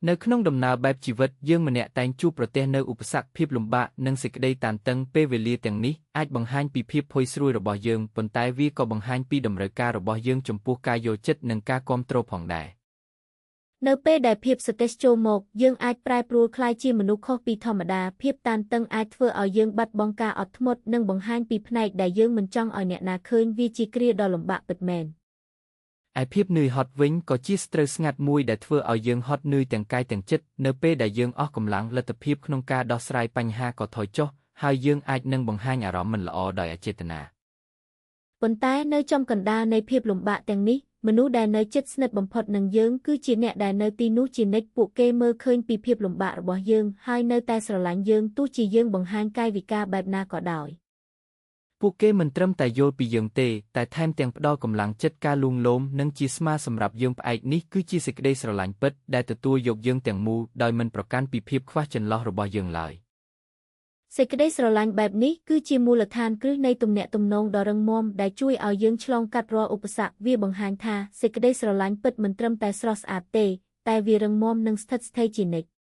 នៅក្នុងដំណើរបែបជីវិតយើងម្នាក់តែងជួបប្រទះនូវឧបសគ្គភាពលំបាកនិងសេចក្តីតានតឹងពេលវេលាទាំងនេះអាចបង្ហាញពីភាពផុយស្រួយរបស់យើងប៉ុន្តែវាក៏បង្ហាញពីតម្រូវការរបស់យើងចំពោះការយល់ចិត្តនិងការគាំទ្រផងដែរនៅពេលដែលភាពស្ត្រេសចូលមកយើងអាចប្រែប្រួលក្លាយជាមនុស្សខុសពីធម្មតាភាពតានតឹងអាចធ្វើឲ្យយើងបាត់បង់ការអត់ធ្មត់និងបង្ហាញពីផ្នែកដែលយើងមិនចង់ឲ្យអ្នកណាឃើញវាជាគ្រាដ៏លំបាកពិតមែនឯភាពនឿយហត់វិញក៏ជាស្ត្រូវស្ងាត់មួយដែលធ្វើឲ្យយើងហត់នឿយទាំងកាយទាំងចិត្តនៅពេលដែលយើងអស់កម្លាំងលទ្ធភាពក្នុងការដោះស្រាយបញ្ហាក៏ថយចុះហើយយើងអាចនឹងបង្ហាញអារម្មណ៍មិនល្អដោយអចេតនាប៉ុន្តែនៅចំកណ្ដាលនៃភាពលំបាកទាំងនេះមនុស្សដែលនៅជិតស្និទ្ធបំផុតនឹងយើងគឺជាអ្នកដែលនៅទីនោះជានិច្ចពួកគេមើលឃើញពីភាពលំបាករបស់យើងហើយនៅតែស្រឡាញ់យើងទោះជាយើងបង្ហាញកាយវិការបែបណាក៏ដោយពួកគេមិនត្រឹមតែយល់ពីយើងទេតែថែមទាំងផ្ដល់កម្លាំងចិត្តការលួងលោមនិងជាស្មាសម្រាប់យើងផ្អែកនេះគឺជាសេចក្តីស្រឡាញ់ពិតដែលទទួលយកយើងទាំងមូលដោយមិនប្រកាន់ពីភាពខ្វះចន្លោះរបស់យើងឡើយសេចក្តីស្រឡាញ់បែបនេះគឺជាមូលដ្ឋានគ្រឹះនៃទំនាក់ទំនងដ៏រឹងមាំដែលជួយឲ្យយើងឆ្លងកាត់រាល់ឧបសគ្គវាបង្ហាញថាសេចក្តីស្រឡាញ់ពិតមិនត្រឹមតែស្រស់ស្អាតទេតែវារឹងមាំនិងស្ថិតស្ថេរជានិច្ច